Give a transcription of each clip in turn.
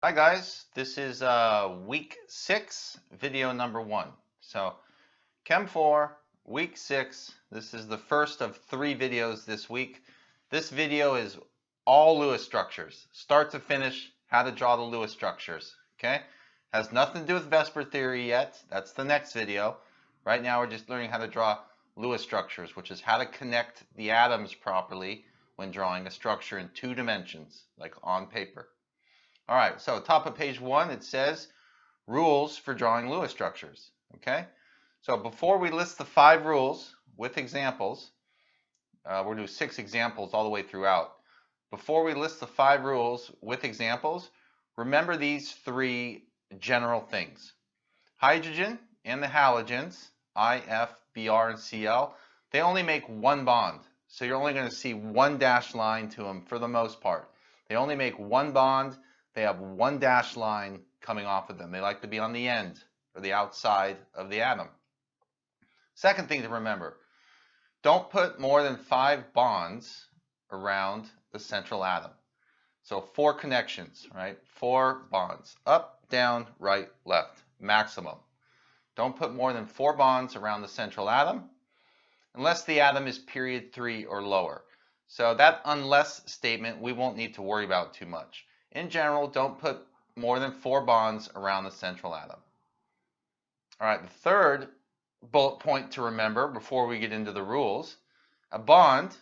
Hi guys, this is week 6, video number 1. So Chem4, week 6, this is the first of 3 videos this week. This video is all Lewis structures, start to finish, how to draw the Lewis structures, okay? Has nothing to do with Vesper theory yet, that's the next video. Right now we're just learning how to draw Lewis structures, which is how to connect the atoms properly when drawing a structure in 2 dimensions, like on paper. All right, so top of page 1, it says rules for drawing Lewis structures, okay? So before we list the 5 rules with examples, we'll do 6 examples all the way throughout. Before we list the 5 rules with examples, remember these 3 general things. Hydrogen and the halogens, I, F, Br, and Cl, they only make one bond. So you're only going to see one dashed line to them for the most part. They only make one bond. They have one dashed line coming off of them. They like to be on the end or the outside of the atom. Second thing to remember, don't put more than 5 bonds around the central atom. So 4 connections, right? 4 bonds, up, down, right, left, maximum. Don't put more than 4 bonds around the central atom unless the atom is period 3 or lower. So that unless statement we won't need to worry about too much. In general, don't put more than 4 bonds around the central atom. All right, the third bullet point to remember before we get into the rules, a bond,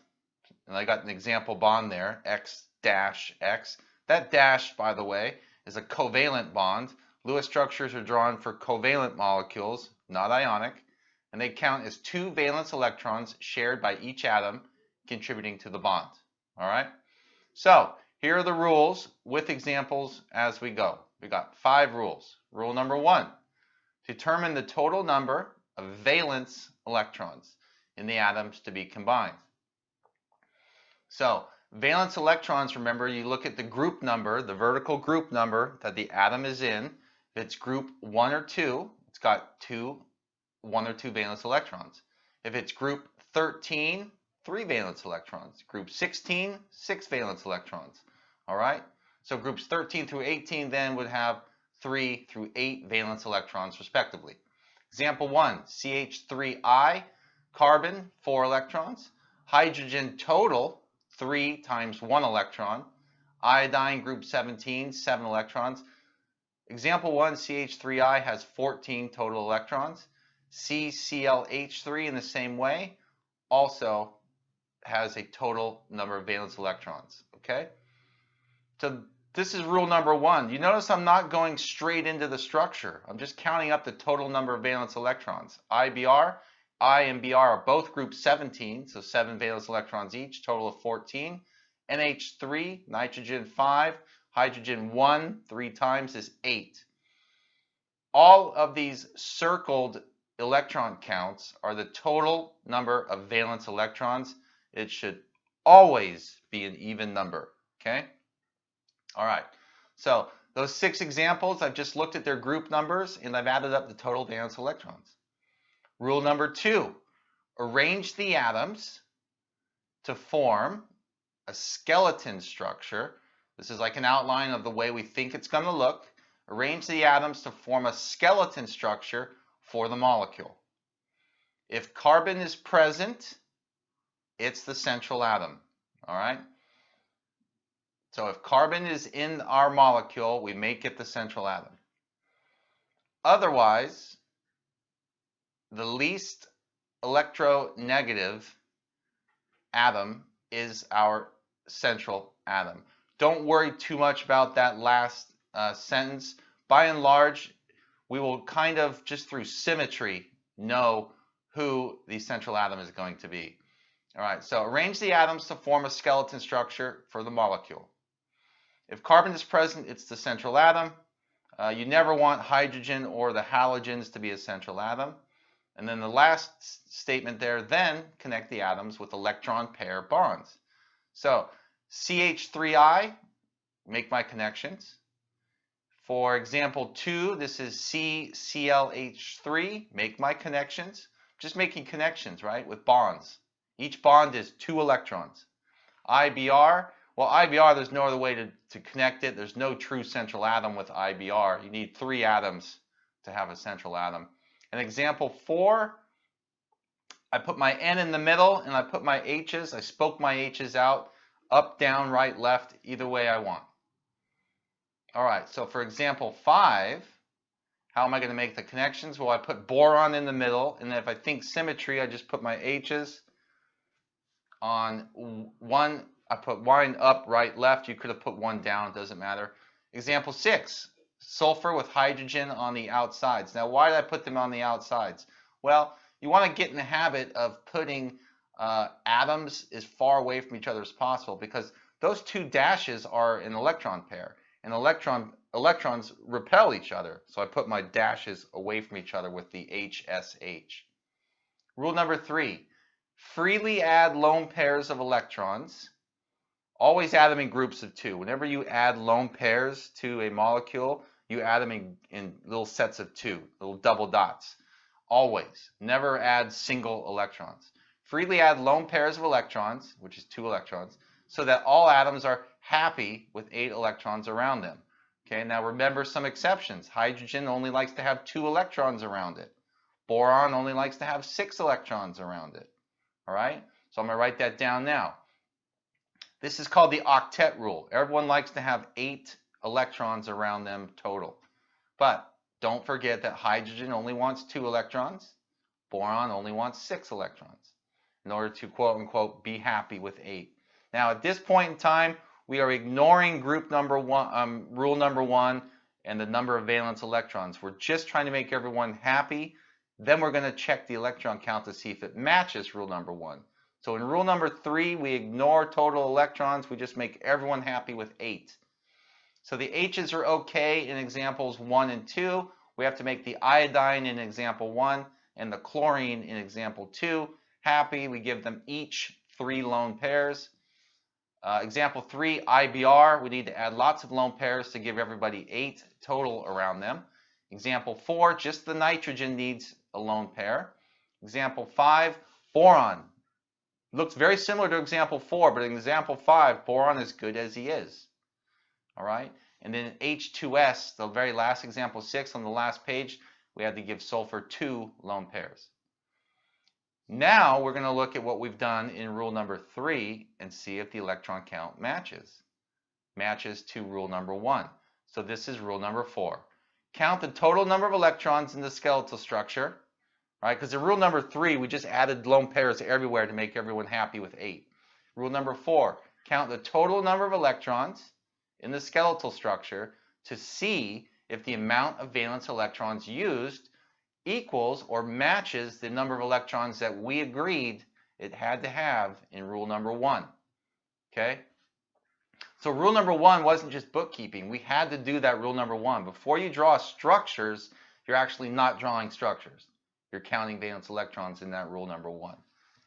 and I got an example bond there, X dash X. That dash, by the way, is a covalent bond. Lewis structures are drawn for covalent molecules, not ionic, and they count as 2 valence electrons shared by each atom contributing to the bond. All right, so here are the rules with examples as we go. We got 5 rules. Rule number 1, determine the total number of valence electrons in the atoms to be combined. So valence electrons, remember, you look at the group number, the vertical group number that the atom is in. If it's group 1 or 2, it's got 1 or 2 valence electrons. If it's group 13, 3 valence electrons. Group 16, 6 valence electrons. All right, so groups 13 through 18 then would have 3 through 8 valence electrons respectively. Example 1, CH3I, carbon, 4 electrons. Hydrogen total, 3 times 1 electron. Iodine, group 17, 7 electrons. Example 1, CH3I has 14 total electrons. CClH3 in the same way also has a total number of valence electrons, okay? So this is rule number 1. You notice I'm not going straight into the structure. I'm just counting up the total number of valence electrons. I and Br are both group 17, so 7 valence electrons each, total of 14. NH3, nitrogen 5, hydrogen 1, 3 times is 8. All of these circled electron counts are the total number of valence electrons. It should always be an even number, okay? All right, so those 6 examples, I've just looked at their group numbers and I've added up the total valence electrons. Rule number 2, arrange the atoms to form a skeleton structure. This is like an outline of the way we think it's going to look. Arrange the atoms to form a skeleton structure for the molecule. If carbon is present, it's the central atom, all right? So if carbon is in our molecule, we make it the central atom. Otherwise, the least electronegative atom is our central atom. Don't worry too much about that last sentence. By and large, we will kind of just through symmetry know who the central atom is going to be. All right, so arrange the atoms to form a skeleton structure for the molecule. If carbon is present, it's the central atom. You never want hydrogen or the halogens to be a central atom. And then the last statement there, then connect the atoms with electron pair bonds. So CH3I, make my connections. For example 2, this is CClH3, make my connections. Just making connections, right, with bonds. Each bond is 2 electrons. IBr, Well, IBR, there's no other way to connect it. There's no true central atom with IBR. You need 3 atoms to have a central atom. In example 4, I put my N in the middle and I put my H's. I spoke my H's out, up, down, right, left, either way I want. All right, so for example 5, how am I going to make the connections? Well, I put boron in the middle, and if I think symmetry, I just put my H's on 1. I put 1 up, right, left. You could have put 1 down, it doesn't matter. Example 6, sulfur with hydrogen on the outsides. Now, why did I put them on the outsides? Well, you want to get in the habit of putting atoms as far away from each other as possible, because those 2 dashes are an electron pair, and electrons repel each other. So I put my dashes away from each other with the HSH. Rule number 3, freely add lone pairs of electrons. Always add them in groups of 2. Whenever you add lone pairs to a molecule, you add them in little sets of 2, little double dots. Always. Never add single electrons. Freely add lone pairs of electrons, which is 2 electrons, so that all atoms are happy with 8 electrons around them. Okay, now remember some exceptions. Hydrogen only likes to have 2 electrons around it. Boron only likes to have 6 electrons around it. All right, so I'm going to write that down now. This is called the octet rule. Everyone likes to have 8 electrons around them total. But don't forget that hydrogen only wants 2 electrons. Boron only wants 6 electrons in order to quote unquote be happy with 8. Now at this point in time, we are ignoring group number 1, rule number 1, and the number of valence electrons. We're just trying to make everyone happy. Then we're going to check the electron count to see if it matches rule number 1. So in rule number 3, we ignore total electrons. We just make everyone happy with 8. So the H's are okay in examples 1 and 2. We have to make the iodine in example 1 and the chlorine in example 2 happy. We give them each 3 lone pairs. Example 3, IBR. We need to add lots of lone pairs to give everybody 8 total around them. Example 4, just the nitrogen needs a lone pair. Example 5, boron. Looks very similar to example 4, but in example 5, boron is good as he is. All right? And then H2S, the very last example 6 on the last page, we had to give sulfur 2 lone pairs. Now we're going to look at what we've done in rule number 3 and see if the electron count matches. Matches to rule number 1. So this is rule number 4. Count the total number of electrons in the skeletal structure. Right? Because in rule number 3, we just added lone pairs everywhere to make everyone happy with 8. Rule number 4, count the total number of electrons in the skeletal structure to see if the amount of valence electrons used equals or matches the number of electrons that we agreed it had to have in rule number 1. Okay? So rule number 1 wasn't just bookkeeping. We had to do that rule number 1. Before you draw structures, you're actually not drawing structures. You're counting valence electrons in that rule number 1.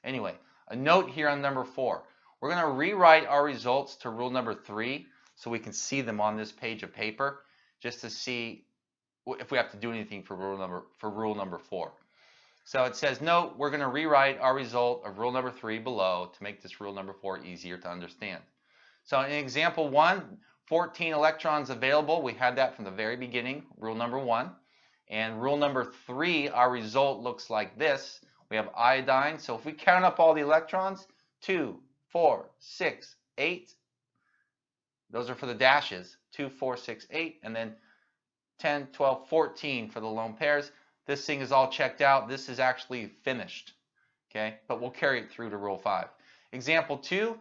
Anyway, a note here on number 4. We're going to rewrite our results to rule number 3 so we can see them on this page of paper, just to see if we have to do anything for rule number 4. So it says, note, we're going to rewrite our result of rule number 3 below to make this rule number 4 easier to understand. So in example 1, 14 electrons available. We had that from the very beginning, rule number 1. And rule number 3, our result looks like this. We have iodine. So if we count up all the electrons, 2, 4, 6, 8. Those are for the dashes. 2, 4, 6, 8. And then 10, 12, 14 for the lone pairs. This thing is all checked out. This is actually finished. Okay, but we'll carry it through to rule 5. Example 2,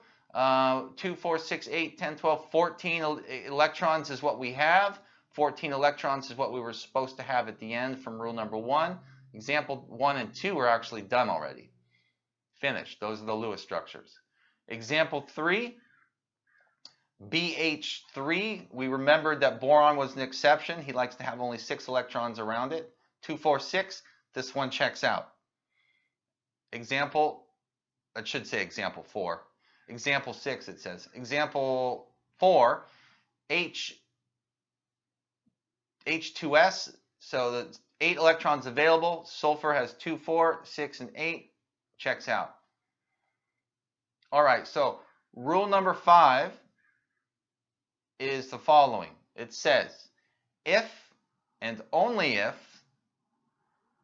2, 4, 6, 8, 10, 12, 14 electrons is what we have. 14 electrons is what we were supposed to have at the end from rule number 1. Example 1 and 2 are actually done already. Finished. Those are the Lewis structures. Example 3, BH3. We remembered that boron was an exception. He likes to have only 6 electrons around it. 2, 4, 6. This one checks out. Example, it should say example 4. Example 6 it says. Example 4, H2S, so the 8 electrons available. Sulfur has 2, 4, 6, and 8. Checks out. All right, so rule number 5 is the following. It says, if and only if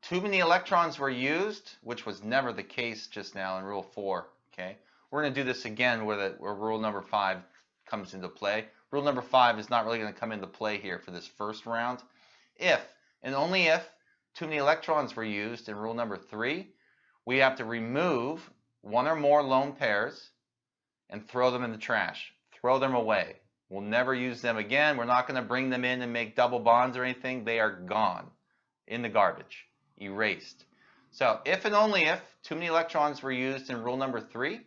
too many electrons were used, which was never the case just now in Rule 4, okay? We're going to do this again where Rule number 5 comes into play. Rule number 5 is not really going to come into play here for this first round. If and only if too many electrons were used in Rule number 3, we have to remove one or more lone pairs and throw them in the trash. Throw them away. We'll never use them again. We're not going to bring them in and make double bonds or anything. They are gone in the garbage, erased. So if and only if too many electrons were used in Rule number 3,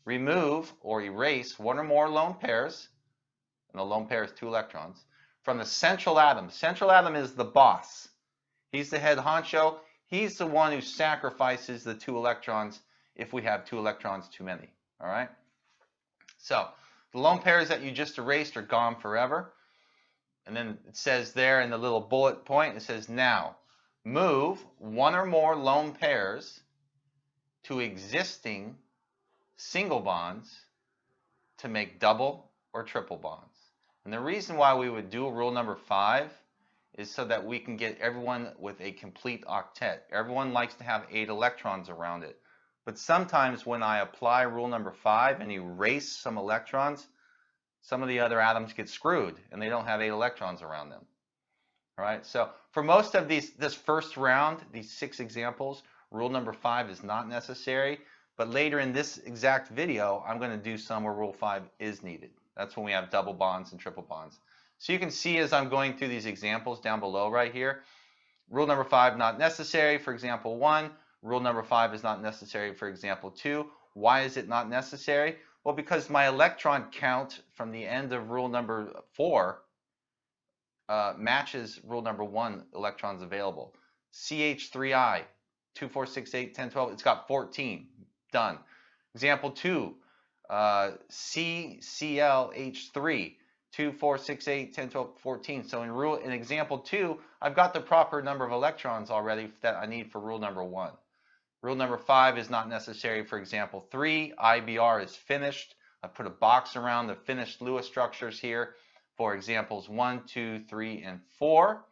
remove or erase one or more lone pairs, and the lone pair is 2 electrons, from the central atom. The central atom is the boss. He's the head honcho. He's the one who sacrifices the 2 electrons if we have 2 electrons too many. All right? So the lone pairs that you just erased are gone forever. And then it says there in the little bullet point, it says now, move one or more lone pairs to existing single bonds to make double or triple bonds. And the reason why we would do Rule number 5 is so that we can get everyone with a complete octet. Everyone likes to have 8 electrons around it. But sometimes when I apply Rule number 5 and erase some electrons, some of the other atoms get screwed and they don't have 8 electrons around them. All right, so for most of this first round, these 6 examples, Rule number 5 is not necessary. But later in this exact video, I'm going to do some where Rule 5 is needed. That's when we have double bonds and triple bonds. So you can see as I'm going through these examples down below right here, Rule number 5 not necessary for example 1. Rule number 5 is not necessary for example 2. Why is it not necessary? Well, because my electron count from the end of Rule number 4 matches Rule number 1 electrons available. CH3I, 2, 4, 6, 8, 10, 12, it's got 14. Done. Example 2, CClH3, 2, 4, 6, 8, 10, 12, 14. So in example 2, I've got the proper number of electrons already that I need for Rule number 1. Rule number 5 is not necessary for example 3. IBR is finished. I put a box around the finished Lewis structures here for examples 1, 2, 3, and 4.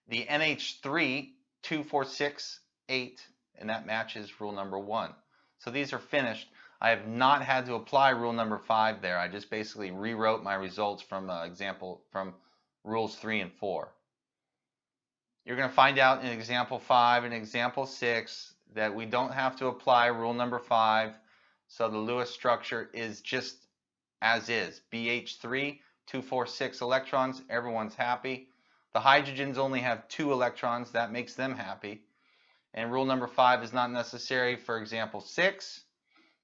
The NH3, 2, 4, 6, 8, and that matches Rule number 1. So these are finished. I have not had to apply Rule number 5 there. I just basically rewrote my results from Rules 3 and 4. You're going to find out in example 5 and example 6 that we don't have to apply Rule number 5. So the Lewis structure is just as is. BH3, 2, 4, 6 electrons. Everyone's happy. The hydrogens only have 2 electrons. That makes them happy. And Rule number 5 is not necessary for example 6.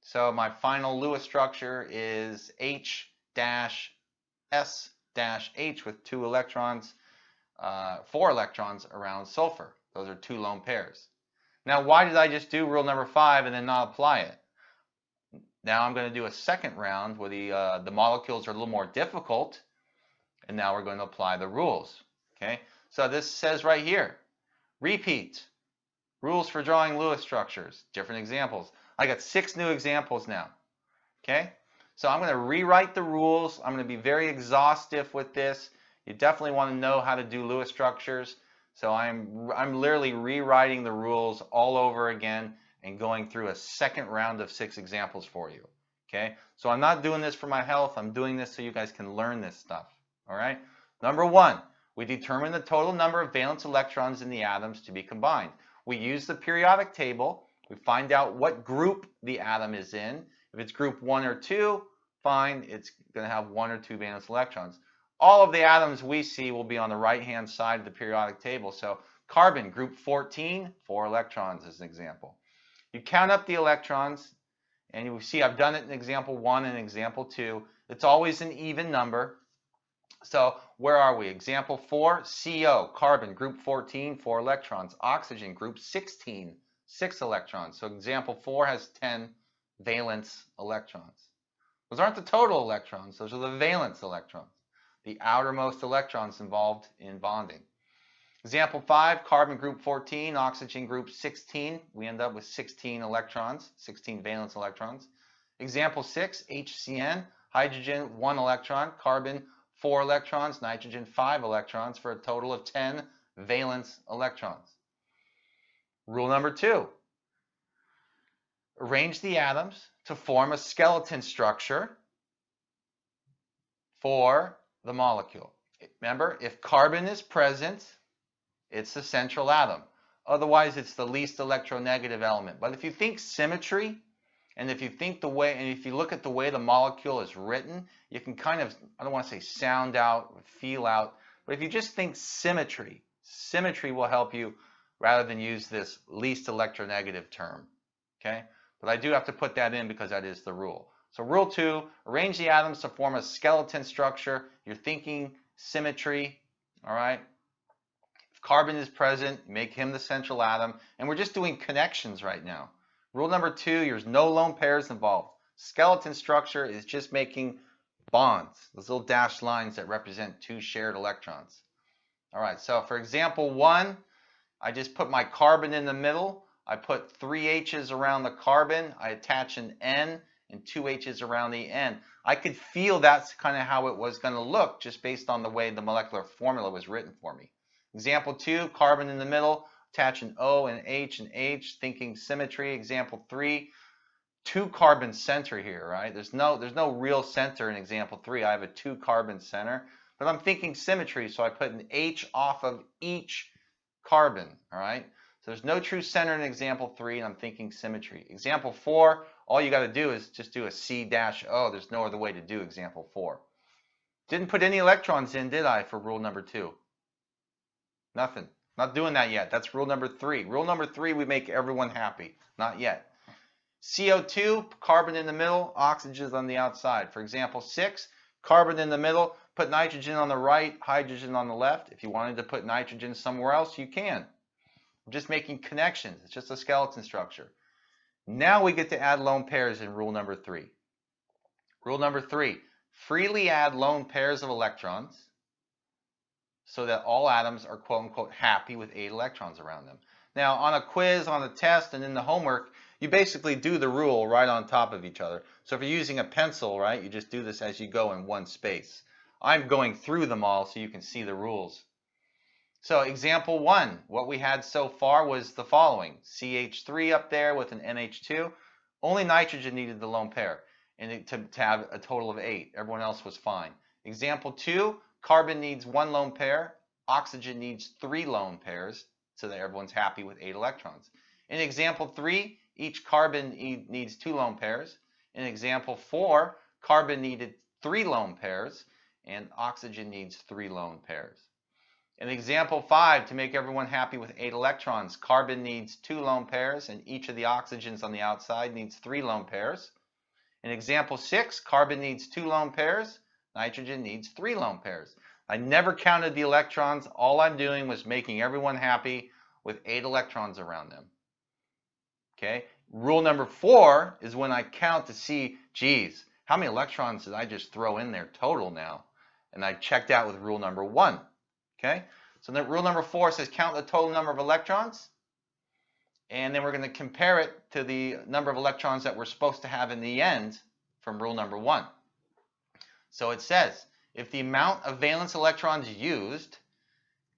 So my final Lewis structure is H-S-H with 2 electrons, 4 electrons around sulfur. Those are 2 lone pairs. Now, why did I just do Rule number 5 and then not apply it? Now I'm going to do a second round where the molecules are a little more difficult, and now we're going to apply the rules. Okay, so this says right here, repeat. Rules for drawing Lewis structures, different examples. I got 6 new examples now. Okay, so I'm going to rewrite the rules. I'm going to be very exhaustive with this. You definitely want to know how to do Lewis structures. So I'm literally rewriting the rules all over again and going through a second round of 6 examples for you. Okay, so I'm not doing this for my health. I'm doing this so you guys can learn this stuff. All right. Number 1, we determine the total number of valence electrons in the atoms to be combined. We use the periodic table. We find out what group the atom is in. If it's group 1 or 2, fine, it's going to have 1 or 2 valence electrons. All of the atoms we see will be on the right-hand side of the periodic table. So carbon, group 14, 4 electrons as an example. You count up the electrons, and you see I've done it in example 1 and example 2. It's always an even number. So where are we? Example 4, CO, carbon, group 14, 4 electrons. Oxygen, group 16, 6 electrons. So example 4 has 10 valence electrons. Those aren't the total electrons. Those are the valence electrons, the outermost electrons involved in bonding. Example 5, carbon group 14, oxygen group 16. We end up with 16 electrons, 16 valence electrons. Example 6, HCN, hydrogen 1 electron, carbon 4 electrons, nitrogen 5 electrons for a total of 10 valence electrons. Rule number 2. Arrange the atoms to form a skeleton structure for the molecule. Remember, if carbon is present, it's the central atom. Otherwise, it's the least electronegative element. But if you think symmetry, and if you think the way, and if you look at the way the molecule is written, you can kind of, I don't want to say sound out, feel out, but if you just think symmetry, symmetry will help you rather than use this least electronegative term. Okay? But I do have to put that in because that is the rule. So rule 2, arrange the atoms to form a skeleton structure. You're thinking symmetry, all right? If carbon is present, make him the central atom. And we're just doing connections right now. Rule number 2, there's no lone pairs involved. Skeleton structure is just making bonds, those little dashed lines that represent 2 shared electrons. All right, so for example 1, I just put my carbon in the middle. I put 3 H's around the carbon. I attach an N and 2 H's around the N. I could feel that's kind of how it was going to look just based on the way the molecular formula was written for me. Example 2, carbon in the middle, attach an O and H, thinking symmetry. Example 3, 2 carbon center here, right? There's no real center in example 3. I have a 2 carbon center, but I'm thinking symmetry, so I put an H off of each carbon, all right? So there's no true center in example 3, and I'm thinking symmetry. Example 4, all you got to do is just do a C-O. There's no other way to do example 4. Didn't put any electrons in, did I, for rule number 2? Nothing. Not doing that yet. That's rule number 3. Rule number 3, we make everyone happy. Not yet. CO2, carbon in the middle, oxygen on the outside. For example 6, carbon in the middle, put nitrogen on the right, hydrogen on the left. If you wanted to put nitrogen somewhere else, you can. I'm just making connections. It's just a skeleton structure. Now we get to add lone pairs in rule number 3. Rule number 3, freely add lone pairs of electrons so that all atoms are quote-unquote happy with 8 electrons around them. Now, on a quiz, on a test, and in the homework, you basically do the rule right on top of each other. So if you're using a pencil, right, you just do this as you go in one space. I'm going through them all so you can see the rules. So example 1, what we had so far was the following. CH3 up there with an NH2. Only nitrogen needed the lone pair and to have a total of 8. Everyone else was fine. Example 2, carbon needs 1 lone pair. Oxygen needs 3 lone pairs so that everyone's happy with 8 electrons. In example 3, each carbon needs 2 lone pairs. In example 4, carbon needed 3 lone pairs and oxygen needs 3 lone pairs. In example 5, to make everyone happy with 8 electrons, carbon needs 2 lone pairs and each of the oxygens on the outside needs 3 lone pairs. In example 6, carbon needs 2 lone pairs, nitrogen needs 3 lone pairs. I never counted the electrons. All I'm doing was making everyone happy with 8 electrons around them. Okay? Rule number 4 is when I count to see, geez, how many electrons did I just throw in there total now? And I checked out with rule number 1. Okay, so then rule number 4 says count the total number of electrons, and then we're going to compare it to the number of electrons that we're supposed to have in the end from rule number 1. So it says if the amount of valence electrons used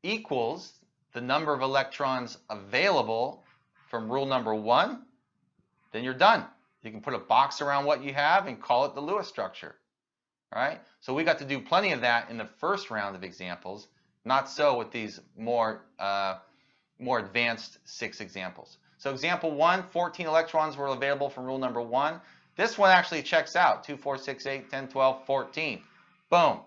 equals the number of electrons available from rule number 1, then you're done. You can put a box around what you have and call it the Lewis structure. All right, so we got to do plenty of that in the first round of examples. Not so with these more advanced 6 examples. So example 1, 14 electrons were available from rule number 1. This one actually checks out. 2, 4, 6, 8, 10, 12, 14. Boom.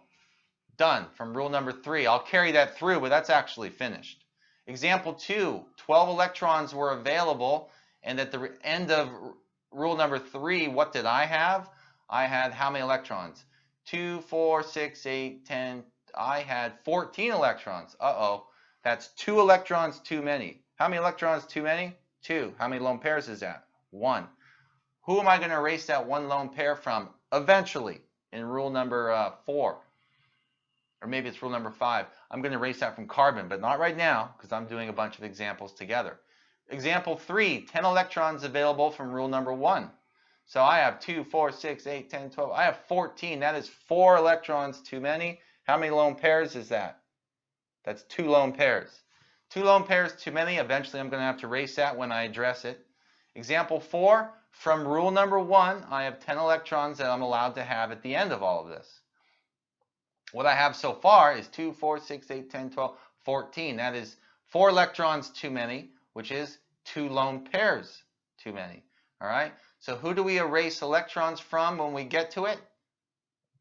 Done from rule number 3. I'll carry that through, but that's actually finished. Example 2, 12 electrons were available, and at the end of rule number 3, what did I have? I had how many electrons? 2, 4, 6, 8, 10, I had 14 electrons. Uh-oh. That's 2 electrons too many. How many electrons too many? 2. How many lone pairs is that? 1. Who am I going to erase that 1 lone pair from eventually in rule number 4? Or maybe it's rule number 5. I'm going to erase that from carbon, but not right now because I'm doing a bunch of examples together. Example 3, 10 electrons available from rule number 1. So I have 2, 4, 6, 8, 10, 12. I have 14. That is 4 electrons too many. How many lone pairs is that? That's 2 lone pairs. 2 lone pairs too many. Eventually, I'm going to have to erase that when I address it. Example 4, from rule number 1, I have 10 electrons that I'm allowed to have at the end of all of this. What I have so far is 2, 4, 6, 8, 10, 12, 14. That is 4 electrons too many, which is 2 lone pairs too many. All right? So who do we erase electrons from when we get to it?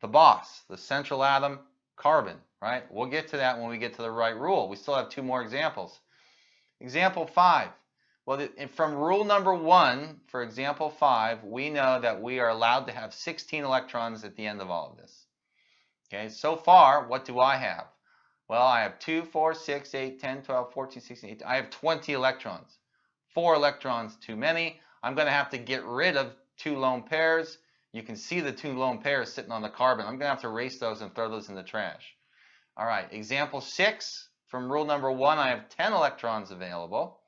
The boss, the central atom, carbon, right? We'll get to that when we get to the right rule. We still have 2 more examples. Example 5. Well, from rule number 1, for example 5, we know that we are allowed to have 16 electrons at the end of all of this. Okay, so far, what do I have? Well, I have 2, 4, 6, 8, 10, 12, 14, 16, 18. I have 20 electrons. 4 electrons too many. I'm going to have to get rid of 2 lone pairs. You can see the 2 lone pairs sitting on the carbon. I'm going to have to erase those and throw those in the trash. All right, example 6. From rule number 1, I have 10 electrons available.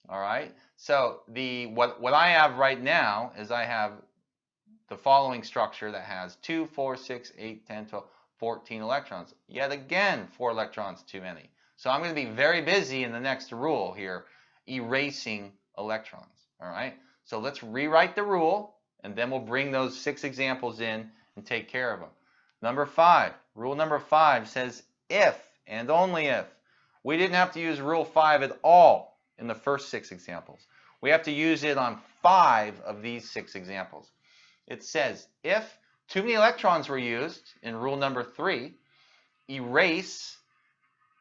All right, so what I have right now is I have the following structure that has 2, 4, 6, 8, 10, 12, 14 electrons. Yet again, 4 electrons too many. So I'm going to be very busy in the next rule here, erasing electrons. All right, so let's rewrite the rule, and then we'll bring those 6 examples in and take care of them. Number 5, rule number 5 says if and only if. We didn't have to use rule 5 at all in the first 6 examples. We have to use it on 5 of these 6 examples. It says if too many electrons were used in rule number 3, erase,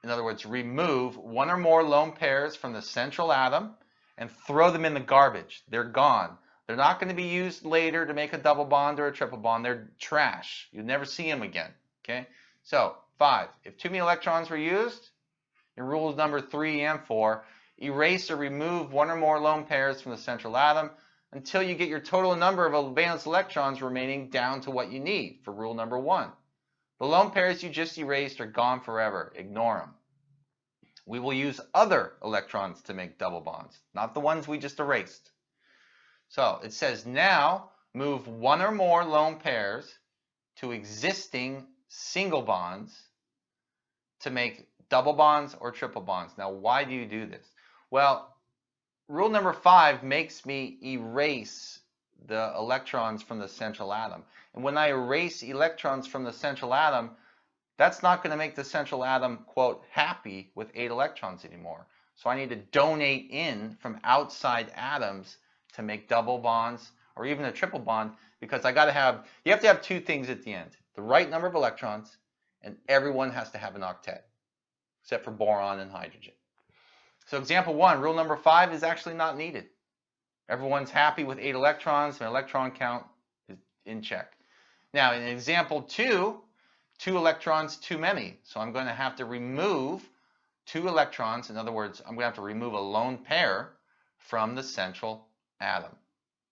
in other words, remove 1 or more lone pairs from the central atom and throw them in the garbage. They're gone. They're not going to be used later to make a double bond or a triple bond. They're trash. You'll never see them again. Okay? So, 5. If too many electrons were used in rules number 3 and 4, erase or remove 1 or more lone pairs from the central atom until you get your total number of valence electrons remaining down to what you need for rule number 1. The lone pairs you just erased are gone forever. Ignore them. We will use other electrons to make double bonds, not the ones we just erased. So it says now move 1 or more lone pairs to existing single bonds to make double bonds or triple bonds. Now, why do you do this? Well, rule number 5 makes me erase the electrons from the central atom. And when I erase electrons from the central atom, that's not going to make the central atom, quote, happy with 8 electrons anymore. So I need to donate in from outside atoms to make double bonds or even a triple bond, because you have to have 2 things at the end. The right number of electrons, and everyone has to have an octet, except for boron and hydrogen. So example 1, rule number 5 is actually not needed. Everyone's happy with 8 electrons, and electron count is in check. Now in example 2, 2 electrons too many. So I'm going to have to remove 2 electrons. In other words, I'm going to have to remove a lone pair from the central atom.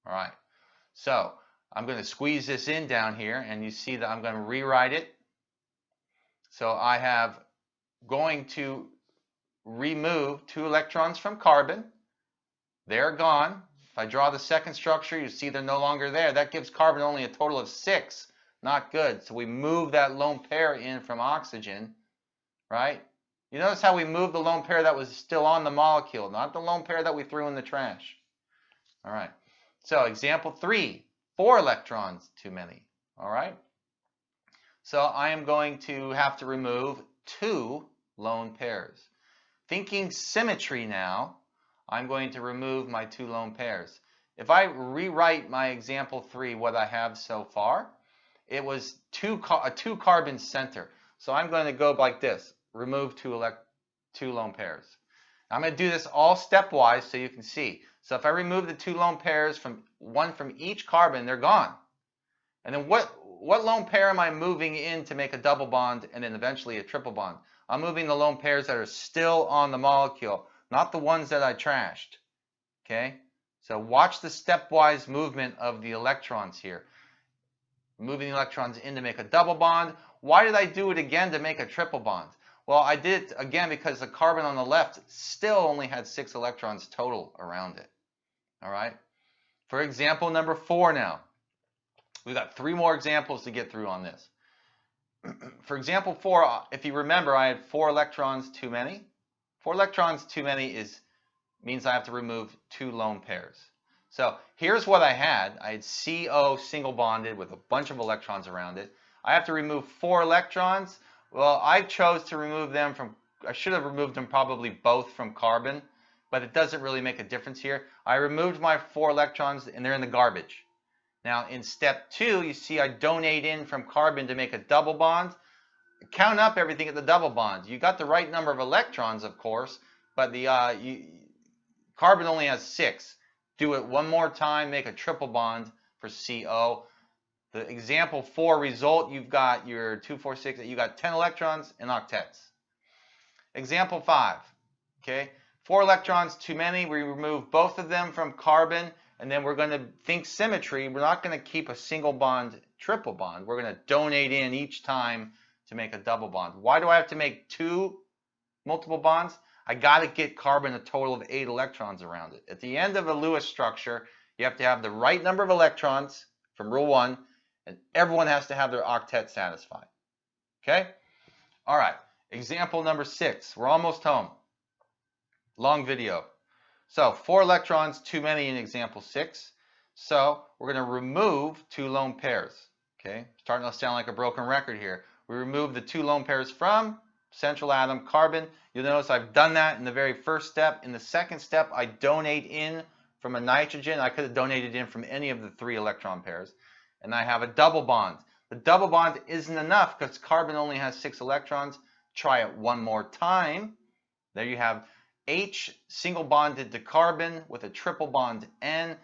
All right. So I'm going to squeeze this in down here, and you see that I'm going to rewrite it. So I have going to remove 2 electrons from carbon. They're gone. If I draw the second structure, you see they're no longer there. That gives carbon only a total of 6. Not good. So we move that lone pair in from oxygen, right? You notice how we moved the lone pair that was still on the molecule, not the lone pair that we threw in the trash. All right. So example 3, 4 electrons too many. All right. So I am going to have to remove 2 lone pairs. Thinking symmetry now, I'm going to remove my 2 lone pairs. If I rewrite my example 3, what I have so far, it was a 2 carbon center. So I'm going to go like this, remove 2 lone pairs. I'm going to do this all stepwise so you can see. So if I remove the 2 lone pairs, one from each carbon, they're gone. And then what lone pair am I moving in to make a double bond and then eventually a triple bond? I'm moving the lone pairs that are still on the molecule, not the ones that I trashed. Okay? So watch the stepwise movement of the electrons here. Moving the electrons in to make a double bond. Why did I do it again to make a triple bond? Well, I did it again because the carbon on the left still only had 6 electrons total around it. All right? For example number 4 now. We've got 3 more examples to get through on this. For example 4, if you remember, I had 4 electrons too many. 4 electrons too many means I have to remove 2 lone pairs. So here's what I had. I had CO single bonded with a bunch of electrons around it. I have to remove 4 electrons. Well, I chose to remove them from, I should have removed them probably both from carbon, but it doesn't really make a difference here. I removed my 4 electrons and they're in the garbage. Now in step 2, you see I donate in from carbon to make a double bond. Count up everything at the double bond. You got the right number of electrons, of course, but the carbon only has 6. Do it one more time, make a triple bond for CO. The example 4 result, you've got your 2, 4, 6, you got 10 electrons in octets. Example 5, okay, 4 electrons too many. We remove both of them from carbon, and then we're going to think symmetry. We're not going to keep a single bond, triple bond. We're going to donate in each time to make a double bond. Why do I have to make 2 multiple bonds? I got to get carbon a total of 8 electrons around it. At the end of a Lewis structure, you have to have the right number of electrons from rule 1, and everyone has to have their octet satisfied. Okay? All right. Example number 6. We're almost home. Long video. So 4 electrons too many in example 6. So we're going to remove 2 lone pairs. Okay? Starting to sound like a broken record here. We remove the 2 lone pairs from central atom carbon. You'll notice I've done that in the very first step. In the second step, I donate in from a nitrogen. I could have donated in from any of the 3 electron pairs. And I have a double bond. The double bond isn't enough because carbon only has 6 electrons. Try it one more time. There you have H single bonded to carbon with a triple bond N.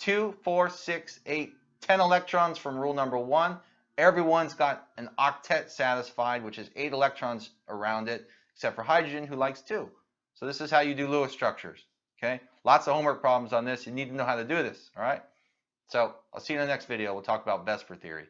2, 4, 6, 8, 10 electrons from rule number 1. Everyone's got an octet satisfied, which is 8 electrons around it, except for hydrogen, who likes 2. So this is how you do Lewis structures. Okay? Lots of homework problems on this. You need to know how to do this. All right? So I'll see you in the next video. We'll talk about VSEPR theory.